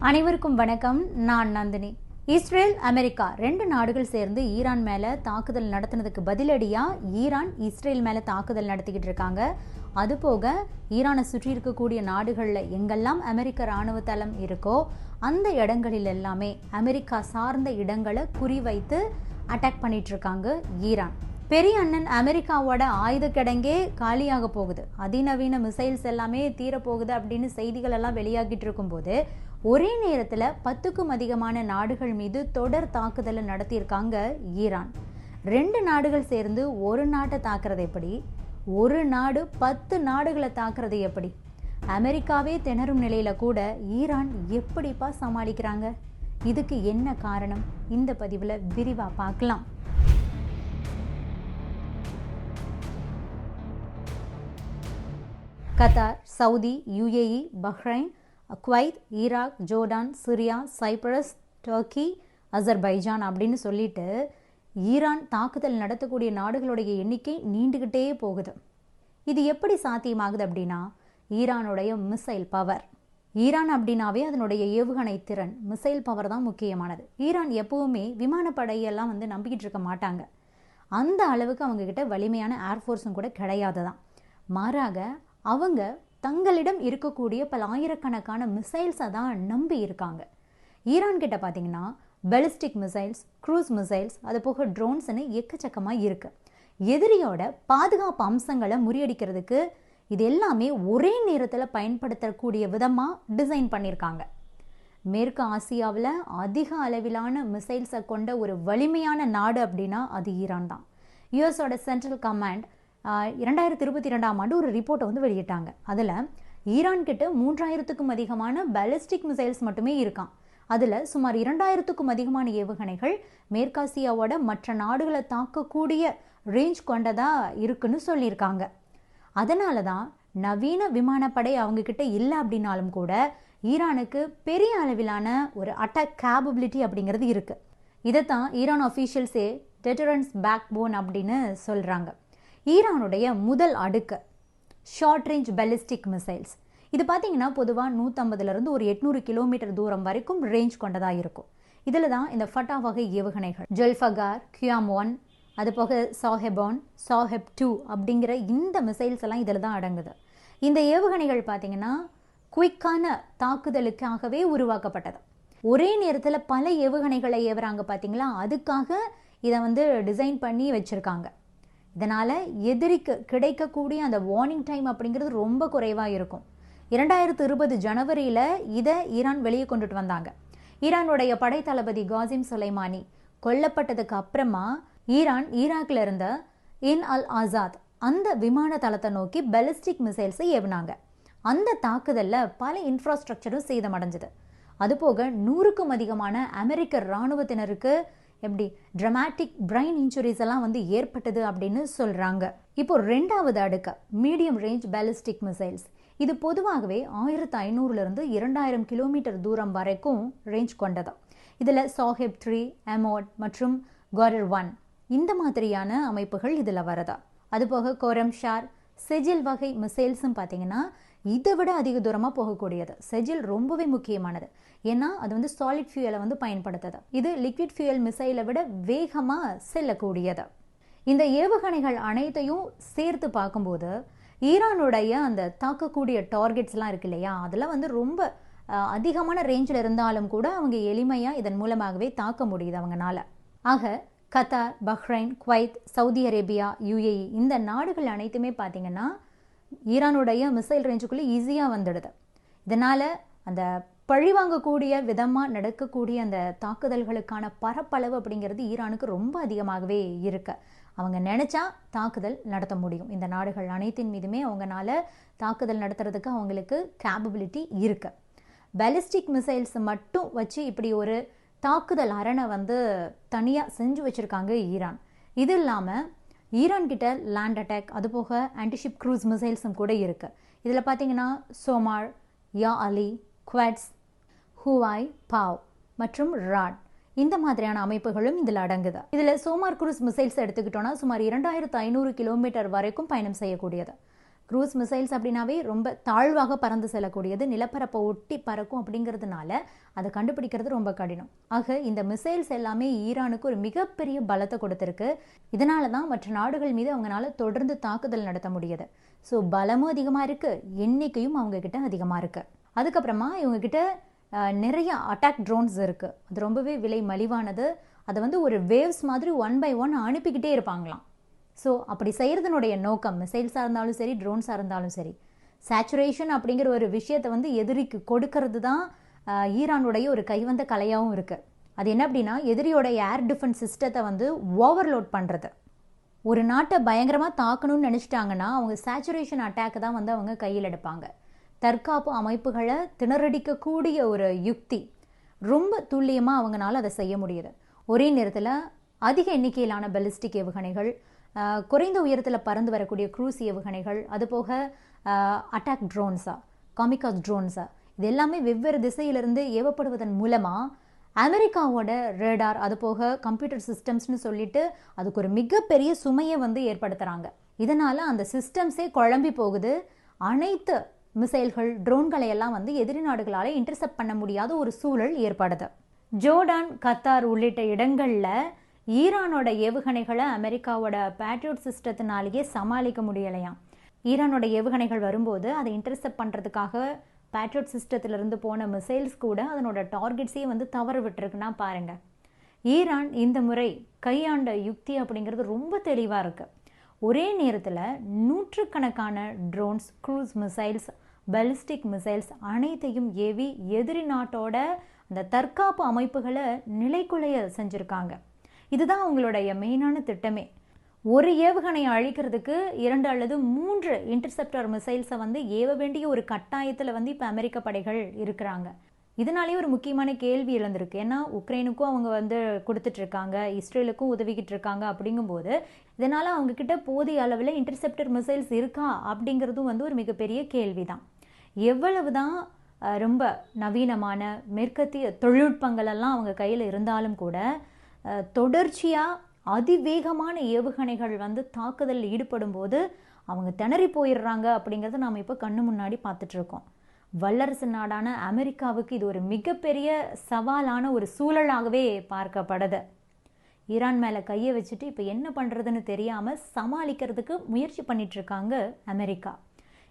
அனைவருக்கும் வணக்கம். நான் நந்தினி. இஸ்ரேல் அமெரிக்கா ரெண்டு நாடுகள் சேர்ந்து ஈரான் மேலே தாக்குதல் நடத்தினதுக்கு பதிலடியாக ஈரான் இஸ்ரேல் மேலே தாக்குதல் நடத்திக்கிட்டு இருக்காங்க. அதுபோக ஈரானை சுற்றி இருக்கக்கூடிய நாடுகளில் எங்கெல்லாம் அமெரிக்க இராணுவ தளம் இருக்கோ அந்த இடங்களில் எல்லாமே அமெரிக்கா சார்ந்த இடங்களை குறிவைத்து அட்டாக் பண்ணிட்டு இருக்காங்க ஈரான். பெரிய அண்ணன் அமெரிக்காவோட ஆயுத கிடங்கே காலியாக போகுது, அதிநவீன மிசைல்ஸ் எல்லாமே தீரப்போகுது அப்படின்னு செய்திகள் எல்லாம் வெளியாகிட்டு இருக்கும்போது ஒரே நேரத்தில் 10க்கும் அதிகமான நாடுகள் மீது தொடர் தாக்குதலை நடத்தியிருக்காங்க ஈரான். ரெண்டு நாடுகள் சேர்ந்து ஒரு நாட்டை தாக்குறது எப்படி? ஒரு நாடு 10 நாடுகளை தாக்குறது எப்படி? அமெரிக்காவே திணறும் நிலையில கூட ஈரான் எப்படிப்பா சமாளிக்கிறாங்க? இதுக்கு என்ன காரணம்? இந்த பதிவில் விரிவாக பார்க்கலாம். Qatar, Saudi, UAE, Bahrain, Kuwait, Iraq, Jordan, Syria, Cyprus, Turkey, Azerbaijan அப்படின்னு சொல்லிட்டு ஈரான் தாக்குதல் நடத்தக்கூடிய நாடுகளுடைய எண்ணிக்கை நீண்டுகிட்டே போகுது. இது எப்படி சாத்தியமாகுது அப்படின்னா ஈரானுடைய மிசைல் பவர். ஈரான் அப்படின்னாவே அதனுடைய ஏவுகணை திறன், மிசைல் பவர் தான் முக்கியமானது. ஈரான் எப்பவுமே விமானப்படையெல்லாம் நம்பிக்கிட்டு இருக்க மாட்டாங்க. அந்த அளவுக்கு அவங்கக்கிட்ட வலிமையான ஏர்ஃபோர்ஸும் கூட கிடையாது தான். மாறாக அவங்க தங்களிடம் இருக்கக்கூடிய பல ஆயிரக்கணக்கான மிசைல்ஸை தான் நம்பி இருக்காங்க. ஈரான் கிட்ட பார்த்தீங்கன்னா பெலிஸ்டிக் மிசைல்ஸ், க்ரூஸ் மிசைல்ஸ், அது போக ட்ரோன்ஸ்னு எக்கச்சக்கமாக இருக்குது. எதிரியோட பாதுகாப்பு அம்சங்களை முறியடிக்கிறதுக்கு இது எல்லாமே ஒரே நேரத்தில் பயன்படுத்தக்கூடிய விதமாக டிசைன் பண்ணியிருக்காங்க. மேற்கு ஆசியாவில் அதிக அளவிலான மிசைல்ஸை கொண்ட ஒரு வலிமையான நாடு அப்படின்னா அது ஈரான் தான். யுஎஸோட சென்ட்ரல் கமாண்ட் 2022ஆம் ஆண்டு ஒரு ரிப்போர்ட்டை வெளியிட்டாங்க. அதில் ஈரான் கிட்ட 3000க்கும் அதிகமான பாலிஸ்டிக் மிசைல்ஸ் மட்டுமே இருக்கான். அதில் சுமார் 2000க்கும் அதிகமான ஏவுகணைகள் மேற்காசியாவோட மற்ற நாடுகளை தாக்கக்கூடிய ரேஞ்ச் கொண்டதா இருக்குன்னு சொல்லியிருக்காங்க. அதனால தான் நவீன விமானப்படை அவங்க கிட்ட இல்லை அப்படின்னாலும் கூட ஈரானுக்கு பெரிய அளவிலான ஒரு அட்டாக் கேபபிலிட்டி அப்படிங்கிறது இருக்குது. இதைத்தான் ஈரான் அஃபீஷியல்ஸே டெட்டரன்ஸ் பேக் போன் அப்படின்னு சொல்கிறாங்க. ஈரானுடைய முதல் அடுக்கு ஷார்ட் ரேஞ்ச் பாலிஸ்டிக் மிசைல்ஸ். இது பார்த்தீங்கன்னா பொதுவாக 150லேருந்து ஒரு 800 கிலோமீட்டர் தூரம் வரைக்கும் ரேஞ்ச் கொண்டதாக இருக்கும். இதில் தான் இந்த ஃபட்டா வகை ஏவுகணைகள், ஜல்ஃபகார், QM-1, அது போக சாஹெபான், சாஹெப் 2 அப்படிங்கிற இந்த மிசைல்ஸ் எல்லாம் இதில் தான் அடங்குது. இந்த ஏவுகணைகள் பார்த்தீங்கன்னா குயிக்கான தாக்குதலுக்காகவே உருவாக்கப்பட்டது. ஒரே நேரத்தில் பல ஏவுகணைகளை ஏவுறாங்க பார்த்தீங்களா, அதுக்காக இதை டிசைன் பண்ணி வச்சுருக்காங்க. இதனால் எதிரிக்கு கிடைக்கக்கூடிய அந்த வார்னிங் டைம் அப்படிங்கிறது ரொம்ப குறைவாக இருக்கும். 2020 ஜனவரியில் இதை ஈரான் வெளியே கொண்டுட்டு வந்தாங்க. ஈரானுடைய படை தளபதி காசிம் சுலைமானி கொல்லப்பட்டதுக்கு அப்புறமா ஈரான் ஈராக்கில் இருந்த இன் அல் ஆசாத் அந்த விமான தளத்தை நோக்கி பாலிஸ்டிக் மிசைல்ஸை ஏவினாங்க. அந்த தாக்குதலில் பல இன்ஃப்ராஸ்ட்ரக்சரும் சேதமடைஞ்சது. அதுபோக 100க்கும் அதிகமான அமெரிக்க இராணுவத்தினருக்கு எப்படி ட்ரமாட்டிக் பிரெயின் இன்ஜுரிஸ் எல்லாம் ஏற்பட்டது அப்படின்னு சொல்கிறாங்க. இப்போ ரெண்டாவது அடுக்கு மீடியம் ரேஞ்ச் பாலிஸ்டிக் மிசைல்ஸ். இது பொதுவாகவே 1500லேருந்து 2000 கிலோமீட்டர் தூரம் வரைக்கும் ரேஞ்ச் கொண்டது. இதில் சாஹெப் 3, எமோட் மற்றும் காரர் 1 இந்த மாதிரியான அமைப்புகள் இதில் வரதா. அதுபோக கோரம்ஷார், செஜில் வகை மிசைல்ஸும் பார்த்தீங்கன்னா இதை விட அதிக தூரமாக போகக்கூடியது. செஜில் ரொம்பவே முக்கியமானது. ஏன்னா அது சாலிட் ஃபியூயலை பயன்படுத்துது. இது லிக்விட் ஃபியூயல் மிசைலை விட வேகமாக செல்லக்கூடியது. இந்த ஏவுகணைகள் அனைத்தையும் சேர்த்து பார்க்கும்போது ஈரானுடைய அந்த தாக்கக்கூடிய டார்கெட்ஸ்லாம் இருக்கு இல்லையா, அதில் ரொம்ப அதிகமான ரேஞ்சில் இருந்தாலும் கூட அவங்க எளிமையாக இதன் மூலமாகவே தாக்க முடியுது அவங்கனால. ஆக Qatar, Bahrain, Kuwait, Saudi Arabia, UAE இந்த நாடுகள் அனைத்துமே பார்த்தீங்கன்னா ஈரானுடைய மிசைல் ரேஞ்சுக்குள்ளே ஈஸியாக வந்துடுது. இதனால் அந்த பழிவாங்கக்கூடிய விதமாக நடக்கக்கூடிய அந்த தாக்குதல்களுக்கான பரப்பளவு அப்படிங்கிறது ஈரானுக்கு ரொம்ப அதிகமாகவே இருக்கு. அவங்க நினச்சா தாக்குதல் நடத்த முடியும். இந்த நாடுகள் அனைத்தின் மீதுமே அவங்களால தாக்குதல் நடத்துறதுக்கு அவங்களுக்கு கேப்பபிலிட்டி இருக்கு. பாலிஸ்டிக் மிசைல்ஸ் மட்டும் வச்சு இப்படி ஒரு தாக்குதல் அரணை தனியாக செஞ்சு வச்சுருக்காங்க ஈரான். இது இல்லாமல் ஈரான் கிட்ட லேண்ட் அட்டாக், அதுபோக ஆன்டிஷிப் க்ரூஸ் மிசைல்ஸும் கூட இருக்குது. இதில் பார்த்தீங்கன்னா சோமார், யா அலி, குவாட்ஸ், ஹுவாய், பாவ் மற்றும் ராட் இந்த மாதிரியான அமைப்புகளும் இதில் அடங்குது. இதில் சோமார் குரூஸ் மிசைல்ஸ் எடுத்துக்கிட்டோன்னா சுமார் 2500 கிலோமீட்டர் வரைக்கும் பயணம் செய்யக்கூடியது. க்ரூஸ் மிசைல்ஸ் அப்படின்னாவே ரொம்ப தாழ்வாக பறந்து செல்லக்கூடியது, நிலப்பரப்பை ஒட்டி பறக்கும் அப்படிங்கிறதுனால அதை கண்டுபிடிக்கிறது ரொம்ப கடினம். ஆக இந்த மிசைல்ஸ் எல்லாமே ஈரானுக்கு ஒரு மிகப்பெரிய பலத்தை கொடுத்துருக்கு. இதனால தான் மற்ற நாடுகள் மீது அவங்களால தொடர்ந்து தாக்குதல் நடத்த முடியுது. ஸோ பலமும் அதிகமாக இருக்குது, எண்ணிக்கையும் அவங்கக்கிட்ட அதிகமாக இருக்குது. அதுக்கப்புறமா இவங்கக்கிட்ட நிறைய அட்டாக் ட்ரோன்ஸ் இருக்குது. அது ரொம்பவே விலை மலிவானது. அதை வந்து ஒரு வேவ்ஸ் மாதிரி 1 by 1 அனுப்பிக்கிட்டே இருப்பாங்களாம். ஸோ அப்படி செய்கிறதுனுடைய நோக்கம் மிசைல்ஸாக இருந்தாலும் சரி, ட்ரோன்ஸாக இருந்தாலும் சரி, சேச்சுரேஷன் அப்படிங்கிற ஒரு விஷயத்தை வந்து எதிரிக்கு கொடுக்கறது தான் ஈரானுடைய ஒரு கைவந்த கலையாகவும் இருக்குது. அது என்ன அப்படின்னா, எதிரியோட ஏர் டிஃபென்ஸ் சிஸ்டத்தை வந்து ஓவர்லோட் பண்ணுறது. ஒரு நாட்டை பயங்கரமாக தாக்கணும்னு நினச்சிட்டாங்கன்னா அவங்க சேச்சுரேஷன் அட்டாக் தான் வந்து அவங்க கையில் எடுப்பாங்க. தற்காப்பு அமைப்புகளை திணறடிக்கக்கூடிய ஒரு யுக்தி. ரொம்ப துல்லியமாக அவங்களால அதை செய்ய முடியுது. ஒரே நேரத்தில் அதிக எண்ணிக்கையிலான பெலிஸ்டிக் ஏவுகணைகள், குறைந்த உயரத்தில் பறந்து வரக்கூடிய க்ரூஸ் ஏவுகணைகள், அதுபோக அட்டாக் ட்ரோன்ஸா, காமிகாஸ் ட்ரோன்ஸா, இது எல்லாமே வெவ்வேறு திசையிலிருந்து ஏவப்படுவதன் மூலமாக அமெரிக்காவோட ரேடார், அதுபோக கம்ப்யூட்டர் சிஸ்டம்ஸ்னு சொல்லிட்டு அதுக்கு ஒரு மிகப்பெரிய சுமையை வந்து ஏற்படுத்துகிறாங்க. இதனால் அந்த சிஸ்டம்ஸே குழம்பி போகுது. அனைத்து மிசைல்கள், ட்ரோன்களை எல்லாம் வந்து எதிரி நாடுகளால் இன்டர்செப்ட் பண்ண முடியாத ஒரு சூழல் ஏற்படுது. ஜோர்டான், கத்தார் உள்ளிட்ட இடங்களில் ஈரானோட ஏவுகணைகளை அமெரிக்காவோட பேட்ரியோட் சிஸ்டத்தினாலேயே சமாளிக்க முடியலையாம். ஈரானோட ஏவுகணைகள் வரும்போது அதை இன்டர்செப்ட் பண்ணுறதுக்காக பேட்ரியோட் சிஸ்டத்திலிருந்து போன மிசைல்ஸ் கூட அதனோட டார்கெட்ஸையே வந்து தவற விட்டுருக்குன்னா பாருங்கள். ஈரான் இந்த முறை கையாண்ட யுக்தி அப்படிங்கிறது ரொம்ப தெளிவாக இருக்குது. ஒரே நேரத்தில் நூற்றுக்கணக்கான drones, cruise missiles, ballistic missiles அனைத்தையும் ஏவி எதிரி நாட்டோட அந்த தற்காப்பு அமைப்புகளை நிலைக்குலைய செஞ்சுருக்காங்க. இதுதான் அவங்களுடைய மெயினான திட்டமே. ஒரு ஏவுகணையை அழிக்கிறதுக்கு 2 அல்லது 3 இன்டர்செப்டர் மிசைல்ஸை வந்து ஏவ வேண்டிய ஒரு கட்டாயத்தில் வந்து இப்போ அமெரிக்க படைகள் இருக்கிறாங்க. இதனாலேயே ஒரு முக்கியமான கேள்வி எழுந்திருக்கு. ஏன்னா உக்ரைனுக்கும் அவங்க வந்து கொடுத்துட்ருக்காங்க, இஸ்ரேலுக்கும் உதவிக்கிட்டு இருக்காங்க. அப்படிங்கும்போது இதனால் அவங்கக்கிட்ட போதிய அளவில் இன்டர்செப்டர் மிசைல்ஸ் இருக்கா அப்படிங்கிறதும் வந்து ஒரு மிகப்பெரிய கேள்வி தான். எவ்வளவு தான் ரொம்ப நவீனமான மேற்கத்திய தொழில்நுட்பங்கள் எல்லாம் அவங்க கையில் இருந்தாலும் கூட தொடர்ச்சியாக அதிவேகமான ஏவுகணைகள் வந்து தாக்குதலில் ஈடுபடும் போது அவங்க திணறி போயிடுறாங்க. அப்படிங்கிறத நாம் இப்போ கண்ணு முன்னாடி பார்த்துட்ருக்கோம். வல்லரசு நாடான அமெரிக்காவுக்கு இது ஒரு மிகப்பெரிய சவாலான ஒரு சூழலாகவே பார்க்கப்படுது. ஈரான் மேலே கையை வச்சுட்டு இப்போ என்ன பண்ணுறதுன்னு தெரியாமல் சமாளிக்கிறதுக்கு முயற்சி பண்ணிகிட்ருக்காங்க அமெரிக்கா.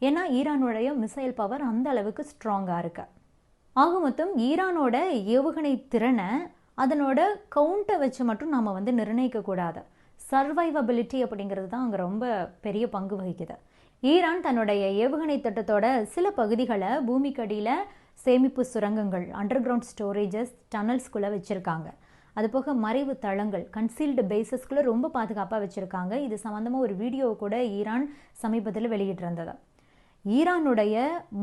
ஏன்னா ஈரானுடைய மிசைல் பவர் அந்த அளவுக்கு ஸ்ட்ராங்காக இருக்கு. ஆக மொத்தம் ஈரானோட ஏவுகணை திறனை அதனோட கவுண்டை வச்சு மட்டும் நாம் வந்து நிர்ணயிக்கக்கூடாது. சர்வைவபிலிட்டி அப்படிங்கிறது தான் அங்கே ரொம்ப பெரிய பங்கு வகிக்குது. ஈரான் தன்னுடைய ஏவுகணை திட்டத்தோட சில பகுதிகளை பூமிக்கடியில் சேமிப்பு சுரங்கங்கள், அண்டர் கிரவுண்ட் ஸ்டோரேஜஸ், டனல்ஸ்குள்ளே வச்சுருக்காங்க. அதுபோக மறைவு தளங்கள், கன்சீல்டு பேசஸ்குள்ளே ரொம்ப பாதுகாப்பாக வச்சுருக்காங்க. இது சம்மந்தமாக ஒரு வீடியோ கூட ஈரான் சமீபத்தில் வெளியிட்டிருந்தது. ஈரானுடைய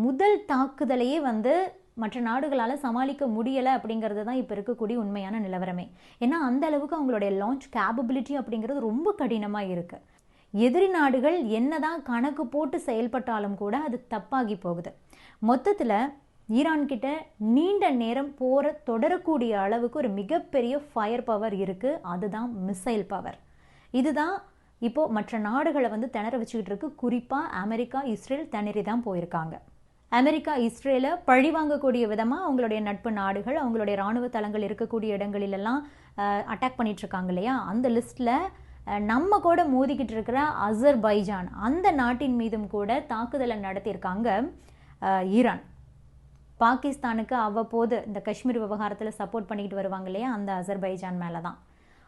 முதல் தாக்குதலையே வந்து மற்ற நாடுகளால் சமாளிக்க முடியலை அப்படிங்கிறது தான் இப்போ இருக்கக்கூடிய உண்மையான நிலவரமே. ஏன்னா அந்த அளவுக்கு அவங்களுடைய லான்ச் கேப்பபிலிட்டி அப்படிங்கிறது ரொம்ப கடினமாக இருக்குது. எதிரி நாடுகள் என்னதான் கணக்கு போட்டு செயல்பட்டாலும் கூட அது தப்பாகி போகுது. மொத்தத்தில் ஈரான்கிட்ட நீண்ட நேரம் போரை தொடரக்கூடிய அளவுக்கு ஒரு மிகப்பெரிய ஃபயர் பவர் இருக்குது. அதுதான் மிசைல் பவர். இதுதான் இப்போது மற்ற நாடுகளை வந்து திணற வச்சுக்கிட்டு இருக்கு. குறிப்பாக அமெரிக்கா, இஸ்ரேல் திணறி தான் போயிருக்காங்க. அமெரிக்கா இஸ்ரேலை பழி வாங்கக்கூடிய விதமாக அவங்களுடைய நட்பு நாடுகள், அவங்களுடைய இராணுவ தளங்கள் இருக்கக்கூடிய இடங்களிலெல்லாம் அட்டாக் பண்ணிகிட்ருக்காங்க இல்லையா. அந்த லிஸ்ட்டில் நம்ம கூட மோதிக்கிட்டு இருக்கிற அசர்பைஜான், அந்த நாட்டின் மீதும் கூட தாக்குதலை நடத்தியிருக்காங்க ஈரான். பாகிஸ்தானுக்கு அவ்வப்போது இந்த காஷ்மீர் விவகாரத்தில் சப்போர்ட் பண்ணிக்கிட்டு வருவாங்க இல்லையா, அந்த அசர்பைஜான் மேலே தான்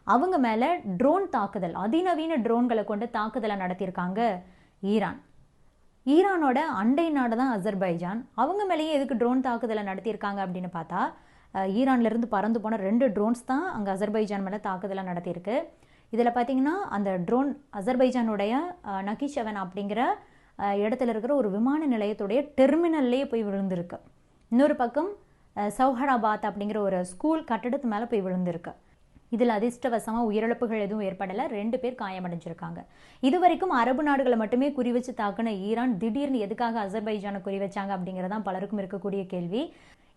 அவங்க மேலே ட்ரோன் தாக்குதல், அதிநவீன ட்ரோன்களை கொண்டு தாக்குதலை நடத்தியிருக்காங்க ஈரான். ஈரானோட அண்டை நாடு தான் அசர்பைஜான். அவங்க மேலேயே எதுக்கு ட்ரோன் தாக்குதலை நடத்தியிருக்காங்க அப்படின்னு பார்த்தா, ஈரான்லேருந்து பறந்து போன 2 ட்ரோன்ஸ் தான் அங்கே அசர்பைஜான் மேலே தாக்குதலை நடத்தியிருக்கு. இதில் பார்த்தீங்கன்னா அந்த ட்ரோன் அசர்பைஜானுடைய நகிஷவன் அப்படிங்கிற இடத்துல இருக்கிற ஒரு விமான நிலையத்துடைய டெர்மினல்லே போய் விழுந்திருக்கு. இன்னொரு பக்கம் சௌஹராபாத் அப்படிங்கிற ஒரு ஸ்கூல் கட்டடத்து மேலே போய் விழுந்திருக்கு. இதில் அதிர்ஷ்டவசமாக உயிரிழப்புகள் எதுவும் ஏற்படலை. 2 பேர் காயமடைஞ்சிருக்காங்க. இது வரைக்கும் அரபு நாடுகளை மட்டுமே குறி வச்சு தாக்குன ஈரான் திடீர்னு எதுக்காக அசர்பைஜானை குறி வச்சாங்க அப்படிங்கிறதான் பலருக்கும் இருக்கக்கூடிய கேள்வி.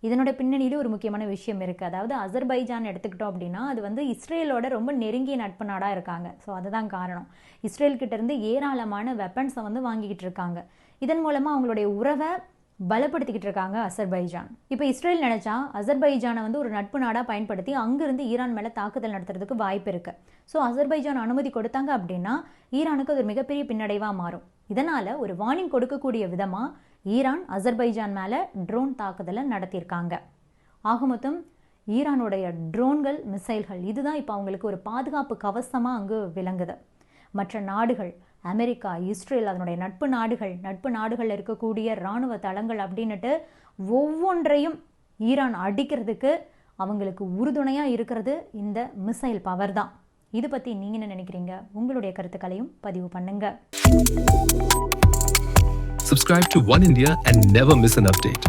இதனோட பின்னணியில ஒரு முக்கியமான விஷயம் இருக்குது. அதாவது அசர்பைஜான் எடுத்துக்கிட்டோம் அப்படின்னா அது வந்து இஸ்ரேலோட ரொம்ப நெருங்கிய நட்பு நாடாக இருக்காங்க. ஸோ அதுதான் காரணம். இஸ்ரேல் கிட்ட இருந்து ஏராளமான வெப்பன்ஸை வந்து வாங்கிக்கிட்டு இருக்காங்க. இதன் மூலமாக அவங்களுடைய உறவை பலப்படுத்திக்கிட்டு இருக்காங்க அசர்பைஜான். இப்போ இஸ்ரேல் நினைச்சா அசர்பைஜானை வந்து ஒரு நட்பு நாடாக பயன்படுத்தி அங்கிருந்து ஈரான் மேலே தாக்குதல் நடத்துறதுக்கு வாய்ப்பு இருக்கு. ஸோ அசர்பைஜான் அனுமதி கொடுத்தாங்க அப்படின்னா ஈரானுக்கு அது மிகப்பெரிய பின்னடைவாக மாறும். இதனால ஒரு வார்னிங் கொடுக்கக்கூடிய விதமாக ஈரான் அசர்பைஜான் மேலே ட்ரோன் தாக்குதலை நடத்தியிருக்காங்க. ஆக மொத்தம் ஈரானுடைய ட்ரோன்கள், மிசைல்கள் இதுதான் இப்போ அவங்களுக்கு ஒரு பாதுகாப்பு கவசமாக அங்கு விளங்குது. மற்ற நாடுகள், அமெரிக்கா, இஸ்ரேல், அதனுடைய நட்பு நாடுகள் இருக்கக்கூடிய இராணுவ தளங்கள் அப்படின்னுட்டு ஒவ்வொன்றையும் ஈரான் அடிக்கிறதுக்கு அவங்களுக்கு உறுதுணையாக இருக்கிறது இந்த மிசைல் பவர் தான். இது பற்றி நீங்கள் என்ன நினைக்கிறீங்க? உங்களுடைய கருத்துக்களையும் பதிவு பண்ணுங்க. Subscribe to One India and never miss an update.